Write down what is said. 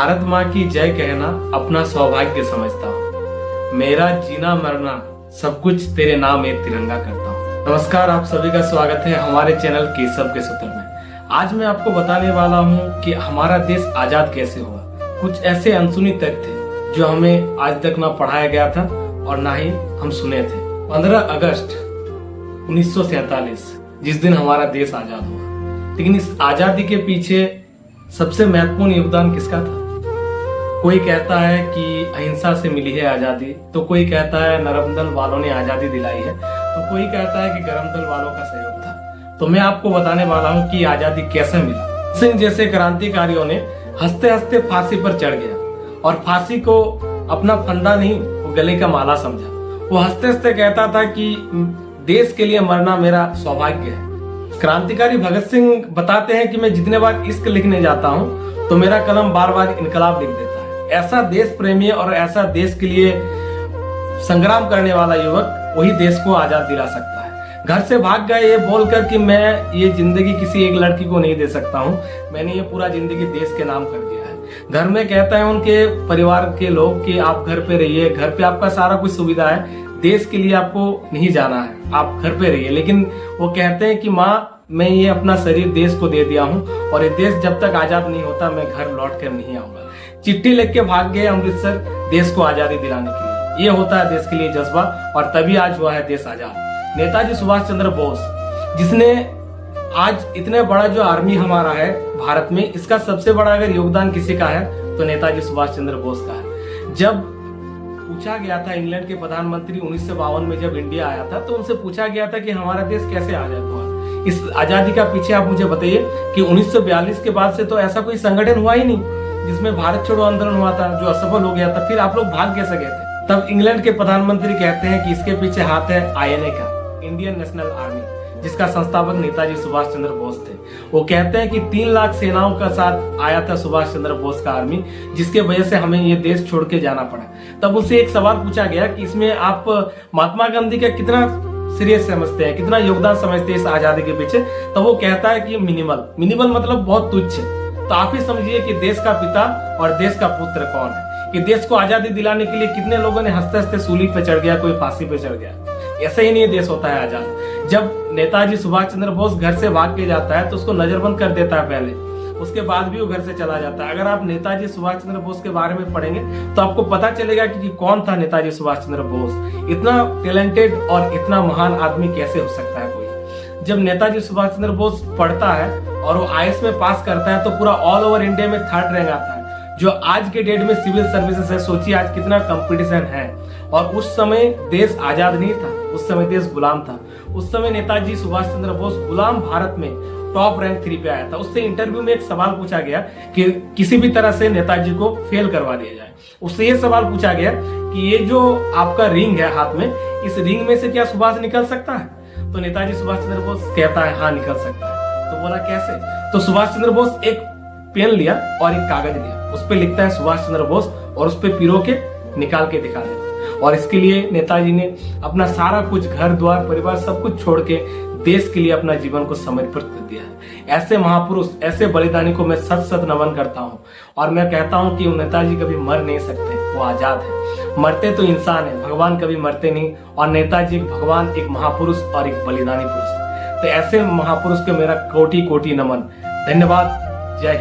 भारत माँ की जय कहना अपना सौभाग्य समझता हूँ। मेरा जीना मरना सब कुछ तेरे नाम एक तिरंगा करता हूँ। नमस्कार, आप सभी का स्वागत है हमारे चैनल केसव के सूत्र में। आज मैं आपको बताने वाला हूँ कि हमारा देश आजाद कैसे हुआ। कुछ ऐसे अनसुनी तथ्य जो हमें आज तक ना पढ़ाया गया था और ना ही हम सुने थे। 15 अगस्त 1947 जिस दिन हमारा देश आजाद हुआ, लेकिन इस आजादी के पीछे सबसे महत्वपूर्ण योगदान किसका था? कोई कहता है कि अहिंसा से मिली है आजादी, तो कोई कहता है नरम दल वालों ने आजादी दिलाई है, तो कोई कहता है कि गरम दल वालों का सहयोग था। तो मैं आपको बताने वाला हूँ कि आजादी कैसे मिला। सिंह जैसे क्रांतिकारियों ने हंसते हंसते फांसी पर चढ़ गया और फांसी को अपना फंदा नहीं, वो गले का माला समझा। वो हंसते हंसते कहता था कि देश के लिए मरना मेरा सौभाग्य है। क्रांतिकारी भगत सिंह बताते हैं कि मैं जितने बार इश्क लिखने जाता हूँ तो मेरा कलम बार बार इनकलाब लिख देता है। ऐसा देश प्रेमी और ऐसा देश के लिए संग्राम करने वाला युवक वही देश को आजाद दिला सकता है। घर से भाग गए ये बोलकर कि मैं ये जिंदगी किसी एक लड़की को नहीं दे सकता हूँ, मैंने ये पूरा जिंदगी देश के नाम कर दिया है। घर में कहता है उनके परिवार के लोग कि आप घर पे रहिए, घर पे आपका सारा कुछ सुविधा है, देश के लिए आपको नहीं जाना है, आप घर पे रहिए। लेकिन वो कहते हैं कि माँ, मैं ये अपना शरीर देश को दे दिया हूँ और ये देश जब तक आजाद नहीं होता मैं घर लौट कर नहीं आऊंगा। चिट्ठी लिख के भाग गए अमृतसर देश को आजादी दिलाने के लिए। ये होता है देश के लिए जज्बा, और तभी आज हुआ है देश आजाद। नेताजी सुभाष चंद्र बोस, जिसने आज इतने बड़ा जो आर्मी हमारा है भारत में, इसका सबसे बड़ा अगर योगदान किसी का है तो नेताजी सुभाष चंद्र बोस का है। जब पूछा गया था इंग्लैंड के प्रधानमंत्री 1952 में जब इंडिया आया था, तो उनसे पूछा गया था कि हमारा देश कैसे आजाद हुआ। इस आजादी का पीछे आप मुझे बताइए कि 1942 के बाद से तो ऐसा कोई संगठन हुआ ही नहीं जिसमें भारत छोड़ो आंदोलन हुआ था जो असफल हो गया था। फिर आप लोग भाग कैसे गए थे? तब इंग्लैंड के प्रधानमंत्री कहते हैं कि इसके पीछे हाथ है INA का, इंडियन नेशनल आर्मी, जिसका संस्थापक नेताजी सुभाष चंद्र बोस थे। वो कहते हैं कि 3 लाख सेनाओं का साथ आया था सुभाष चंद्र बोस का आर्मी, जिसके वजह से हमें ये देश छोड़ के जाना पड़ा। तब उनसे एक सवाल पूछा गया कि इसमें आप महात्मा गांधी का कितना सीरियस समझते हैं, कितना योगदान समझते हैं इस आजादी के पीछे? तो वो कहता है कि मिनिमल मतलब बहुत तुच्छ। तो आप ही समझिए कि देश का पिता और देश का पुत्र कौन है, कि देश को आजादी दिलाने के लिए कितने लोगों ने हंसते हंसते सूली पे चढ़ गया, कोई फांसी पे चढ़ गया। ऐसे ही नहीं देश होता है आजाद। जब नेताजी सुभाष चंद्र बोस घर से भाग के जाता है तो उसको नजरबंद कर देता है पहले, उसके बाद भी वो घर से चला जाता है। अगर आप नेताजी सुभाष चंद्र बोस के बारे में पढ़ेंगे तो आपको पता चलेगा कि कौन था नेताजी सुभाष चंद्र बोस। इतना टैलेंटेड और इतना महान आदमी कैसे हो सकता है कोई? जब नेताजी सुभाष चंद्र बोस पढ़ता है और वो IAS में पास करता है तो पूरा ऑल ओवर इंडिया में 3rd रैंक आता है, जो आज के डेट में सिविल सर्विसेज है। सोचिए आज कितना कंपटीशन है। और उस समय देश आजाद नहीं था, उस समय देश गुलाम था। उस समय नेताजी सुभाष चंद्र बोस गुलाम भारत में टॉप रैंक 3 पे आया था। उससे इंटरव्यू में एक सवाल पूछा गया कि किसी भी तरह से नेताजी को फेल करवा दिया जाए। उससे ये सवाल पूछा गया कि ये जो आपका रिंग है हाथ में, इस रिंग में से क्या सुभाष निकल सकता है? तो नेताजी सुभाष चंद्र बोस कहता है हाँ निकल सकता है। तो बोला कैसे? तो सुभाष चंद्र बोस एक पेन लिया और एक कागज लिया, उस पे लिखता है सुभाष चंद्र बोस और उस पे पिरो के निकाल के दिखा देता। और इसके लिए नेताजी ने अपना सारा कुछ, घर द्वार परिवार सब कुछ छोड़ के देश के लिए अपना जीवन को समर्पित कर दिया है। ऐसे महापुरुष, ऐसे बलिदानी को मैं सत सत नमन करता हूँ। और मैं कहता हूँ कि नेताजी कभी मर नहीं सकते, वो आजाद है। मरते तो इंसान है, भगवान कभी मरते नहीं। और नेताजी एक भगवान, एक महापुरुष और एक बलिदानी पुरुष है। तो ऐसे महापुरुष को मेरा कोटि कोटि नमन। धन्यवाद। जय हिंद।